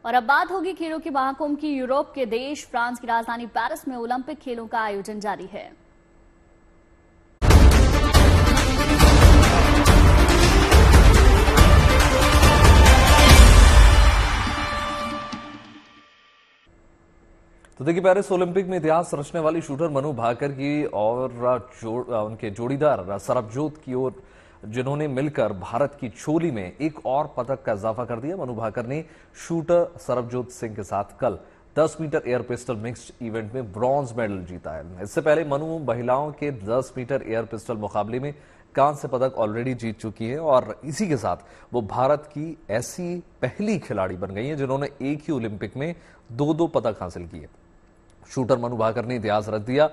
और अब बात होगी खेलों के महाकुंभ की। यूरोप के देश फ्रांस की राजधानी पेरिस में ओलंपिक खेलों का आयोजन जारी है। तो देखिए, पेरिस ओलंपिक में इतिहास रचने वाली शूटर मनु भाकर की और उनके जोड़ीदार सरबजोत की ओर जिन्होंने मिलकर भारत की झोली में एक और पदक का इजाफा कर दिया। मनु भाकर ने शूटर सरबजोत सिंह के साथ कल 10 metre air pistol mixed event में ब्रॉन्ज मेडल जीता है। इससे पहले मनु महिलाओं के 10 मीटर एयर पिस्टल मुकाबले में कांस्य पदक ऑलरेडी जीत चुकी है और इसी के साथ वो भारत की ऐसी पहली खिलाड़ी बन गई है जिन्होंने एक ही ओलंपिक में दो पदक हासिल किए। शूटर मनु भाकर ने इतिहास रच दिया।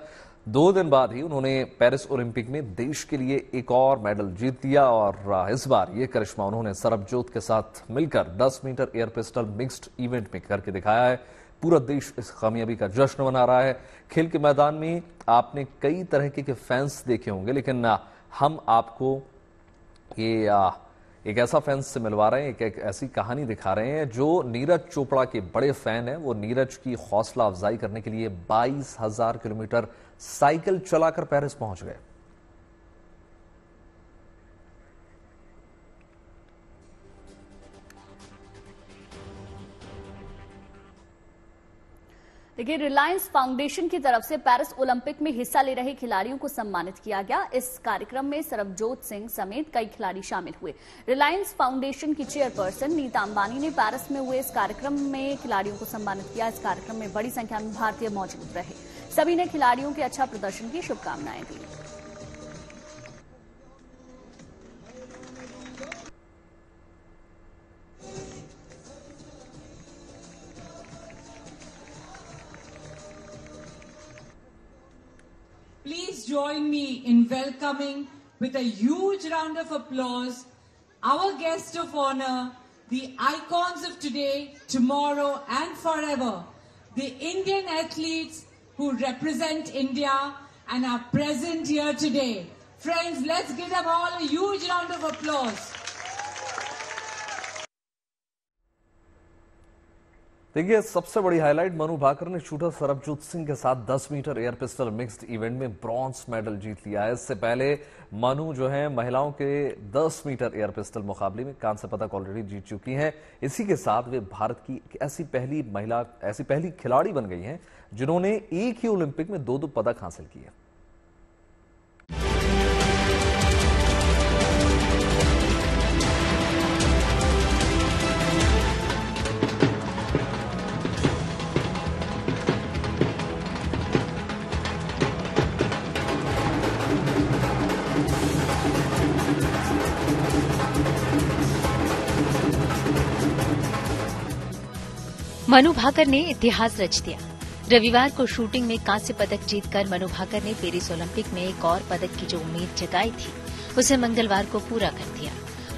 2 दिन बाद ही उन्होंने पेरिस ओलंपिक में देश के लिए एक और मेडल जीत दिया और इस बार ये करिश्मा उन्होंने सरबजोत के साथ मिलकर 10 metre air pistol mixed event में करके दिखाया है। पूरा देश इस कामयाबी का जश्न मना रहा है। खेल के मैदान में आपने कई तरह के फैंस देखे होंगे, लेकिन हम आपको ये एक ऐसा फैंस से मिलवा रहे हैं, एक ऐसी कहानी दिखा रहे हैं जो नीरज चोपड़ा के बड़े फैन है। वो नीरज की हौसला अफजाई करने के लिए 22,000 किलोमीटर साइकिल चलाकर पेरिस पहुंच गए। देखिए, रिलायंस फाउंडेशन की तरफ से पेरिस ओलंपिक में हिस्सा ले रहे खिलाड़ियों को सम्मानित किया गया। इस कार्यक्रम में सरबजोत सिंह समेत कई खिलाड़ी शामिल हुए। रिलायंस फाउंडेशन की चेयरपर्सन नीता अंबानी ने पेरिस में हुए इस कार्यक्रम में खिलाड़ियों को सम्मानित किया। इस कार्यक्रम में बड़ी संख्या में भारतीय मौजूद रहे। सभी ने खिलाड़ियों के अच्छा प्रदर्शन की शुभकामनाएं दी। Please join me in welcoming with a huge round of applause our guest of honor, the icons of today, tomorrow and forever, the Indian athletes who represent India and are present here today. Friends, let's give them all a huge round of applause. देखिए, सबसे बड़ी highlight Manu Bhaker ने shooter Sarabjot Singh के साथ 10 metre air pistol mixed event में bronze medal जीत लिया है। इससे पहले मनु जो है महिलाओं के 10 मीटर एयर पिस्टल मुकाबले में कांस्य पदक ऑलरेडी जीत चुकी हैं। इसी के साथ वे भारत की ऐसी पहली खिलाड़ी बन गई हैं जिन्होंने एक ही ओलंपिक में 2 पदक हासिल किए। मनु भाकर ने इतिहास रच दिया। रविवार को शूटिंग में कांस्य पदक जीतकर मनु भाकर ने पेरिस ओलंपिक में एक और पदक की जो उम्मीद जगाई थी उसे मंगलवार को पूरा कर दिया।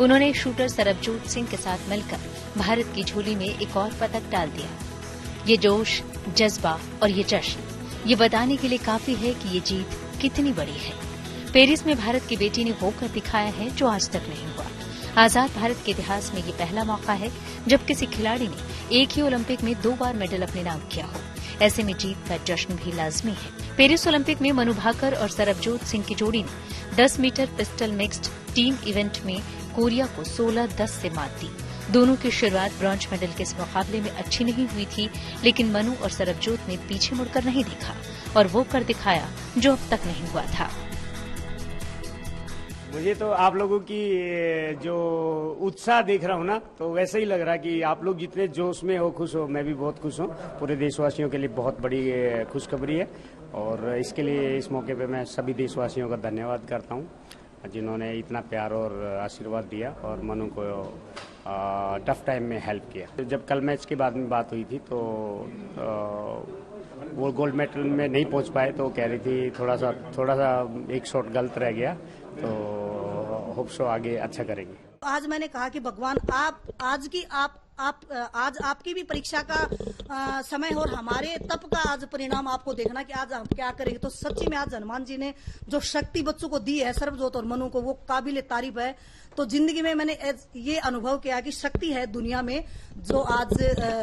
उन्होंने शूटर सरबजोत सिंह के साथ मिलकर भारत की झोली में एक और पदक डाल दिया। ये जोश, जज्बा और ये जश्न ये बताने के लिए काफी है कि ये जीत कितनी बड़ी है। पेरिस में भारत की बेटी ने होकर दिखाया है जो आज तक नहीं हुआ। आजाद भारत के इतिहास में ये पहला मौका है जब किसी खिलाड़ी ने एक ही ओलंपिक में 2 बार मेडल अपने नाम किया हो। ऐसे में जीत का जश्न भी लाजमी है। पेरिस ओलंपिक में मनु भाकर और सरबजोत सिंह की जोड़ी ने 10 metre pistol mixed team event में कोरिया को 16-10 से मात दी। दोनों की शुरुआत ब्रॉन्ज मेडल के इस मुकाबले में अच्छी नहीं हुई थी, लेकिन मनु और सरबजोत ने पीछे मुड़कर नहीं देखा और वो कर दिखाया जो अब तक नहीं हुआ था। मुझे तो आप लोगों की जो उत्साह देख रहा हूँ ना, तो वैसे ही लग रहा है कि आप लोग जितने जोश में हो, खुश हो, मैं भी बहुत खुश हूँ। पूरे देशवासियों के लिए बहुत बड़ी खुशखबरी है और इसके लिए इस मौके पे मैं सभी देशवासियों का धन्यवाद करता हूँ जिन्होंने इतना प्यार और आशीर्वाद दिया और मनु को टफ टाइम में हेल्प किया। जब कल मैच के बाद में बात हुई थी तो वो गोल्ड मेडल में नहीं पहुंच पाए तो कह रही थी थोड़ा सा एक शॉट गलत रह गया, तो होप सो आगे अच्छा करेंगे। आज मैंने कहा कि भगवान आप आज की आप आज आपकी भी परीक्षा का समय और हमारे तप का आज परिणाम आपको देखना कि आज हम क्या करेंगे। तो सच्ची में आज हनुमान जी ने जो शक्ति बच्चों को दी है, सर्वजोत और मनु को, वो काबिल तारीफ है। तो जिंदगी में मैंने ये अनुभव किया कि शक्ति है दुनिया में जो आज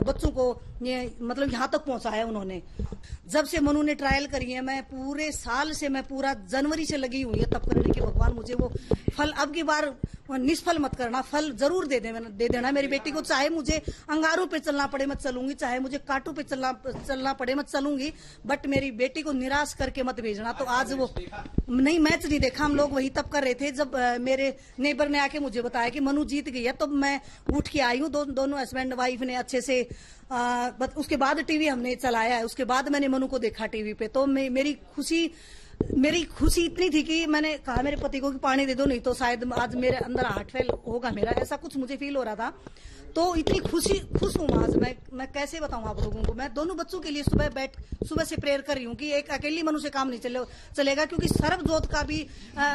बच्चों को ये मतलब यहाँ तक पहुंचा है उन्होंने। जब से मनु ने ट्रायल करी है, मैं पूरे साल से, मैं पूरा जनवरी से लगी हुई है तप करने की भगवान मुझे वो फल अब की बार निष्फल मत करना, फल जरूर दे देना मेरी बेटी को। चाहे मुझे अंगारों पे चलना पड़े मैं चलूंगी, चाहे मुझे कांटों पे चलना पड़े मैं चलूंगी, बट मेरी बेटी को निराश करके मत भेजना। तो आज वो नहीं, मैच नहीं देखा, हम लोग वही तब कर रहे थे। जब मेरे नेबर ने आके मुझे बताया कि मनु जीत गई है, तो मैं उठ के आई हूँ। दोनों हस्बैंड वाइफ ने अच्छे से उसके बाद टीवी हमने चलाया है, उसके बाद मैंने मनु को देखा टीवी पे। तो मेरी खुशी इतनी थी कि मैंने कहा मेरे पति को कि पानी दे दो, नहीं तो शायद आज मेरे अंदर हार्ट फेल होगा मेरा, ऐसा कुछ मुझे फील हो रहा था। तो इतनी खुश हूँ आज मैं कैसे बताऊं आप लोगों को। मैं दोनों बच्चों के लिए सुबह से प्रेयर कर रही हूँ कि एक अकेली मनु से काम नहीं चलेगा, क्योंकि सर्वजोत का भी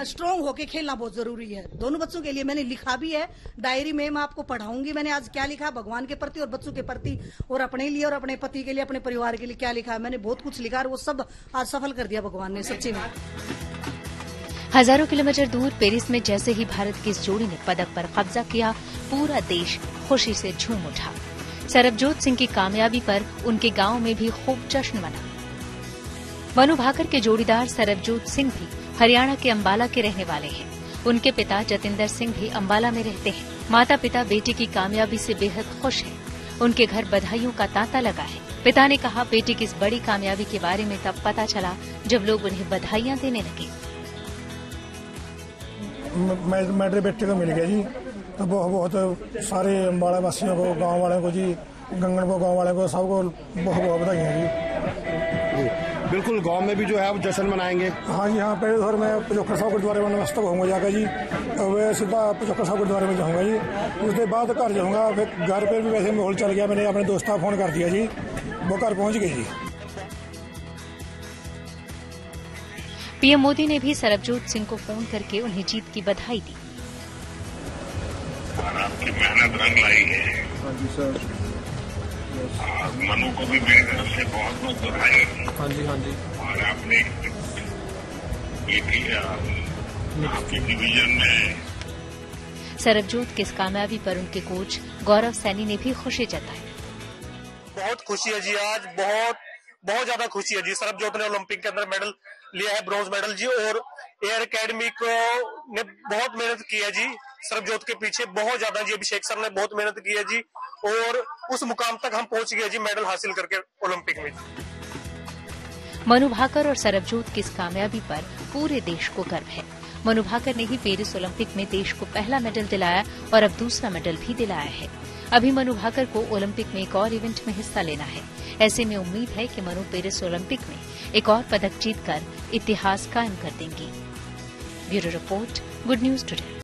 स्ट्रांग होके खेलना बहुत जरूरी है। दोनों बच्चों के लिए मैंने लिखा भी है डायरी में, मैं आपको पढ़ाऊंगी मैंने आज क्या लिखा भगवान के प्रति और बच्चों के प्रति, और अपने लिए और अपने पति के लिए, अपने परिवार के लिए क्या लिखा है। मैंने बहुत कुछ लिखा और वो सब आज सफल कर दिया भगवान ने, सच्ची में। हजारों किलोमीटर दूर पेरिस में जैसे ही भारत की इस जोड़ी ने पदक पर कब्जा किया, पूरा देश खुशी से झूम उठा। सरबजोत सिंह की कामयाबी पर उनके गांव में भी खूब जश्न मना। मनु भाकर के जोड़ीदार सरबजोत सिंह भी हरियाणा के अंबाला के रहने वाले हैं। उनके पिता जतिंदर सिंह भी अंबाला में रहते हैं। माता पिता बेटी की कामयाबी से बेहद खुश हैं। उनके घर बधाइयों का तांता लगा है। पिता ने कहा, बेटी की इस बड़ी कामयाबी के बारे में तब पता चला जब लोग उन्हें बधाइयां देने लगे। मेरे बेटे को मिल गया जी, तो बहुत सारे अम्बाड़ा वासियों को, गांव वालों को जी, गंगनपुर गांव वालों को, सबको बहुत बहुत बधाइयाँ जी। बिल्कुल, गांव में भी जो है आप जश्न मनाएंगे? हाँ जी, हाँ। पहले सर मैं पचोकर साहब गुरुद्वारे में नमस्तक होऊंगा जाकर जी, वे सीधा पचोकर साहब गुरुद्वारे में जाऊंगा जी। उसके बाद घर जाऊंगा। फिर घर पर भी वैसे माहौल चल गया, मैंने अपने दोस्त को फोन कर दिया जी, वो घर पहुंच गई जी। पीएम मोदी ने भी सरबजोत सिंह को फोन करके उन्हें जीत की बधाई दी। आपकी मेहनत रंग लाई है। हाँ जी सर। मनु को भी मेरी तरफ से बहुत बहुत बधाई। हाँ जी, हाँ जी। और आपने ये किया आपके डिवीजन में। सरबजोत की इस कामयाबी पर उनके कोच गौरव सैनी ने भी खुशी जताई। बहुत खुशी है जी, आज बहुत ज्यादा खुशी है जी। सरबजोत ने ओलंपिक के अंदर मेडल लिया है, ब्रॉन्ज मेडल जी, और एयर अकेडमी को ने बहुत मेहनत की है जी सरबजोत के पीछे, बहुत ज्यादा जी। अभिषेक सर ने बहुत मेहनत की है जी, और उस मुकाम तक हम पहुंच गए जी, मेडल हासिल करके ओलंपिक में। मनु भाकर और सरबजोत की इस कामयाबी पर पूरे देश को गर्व है। मनु भाकर ने ही पेरिस ओलंपिक में देश को पहला मेडल दिलाया और अब दूसरा मेडल भी दिलाया है। अभी मनु भाकर को ओलंपिक में एक और इवेंट में हिस्सा लेना है। ऐसे में उम्मीद है कि मनु पेरिस ओलंपिक में एक और पदक जीतकर इतिहास कायम कर देंगी। Bureau report, good news today.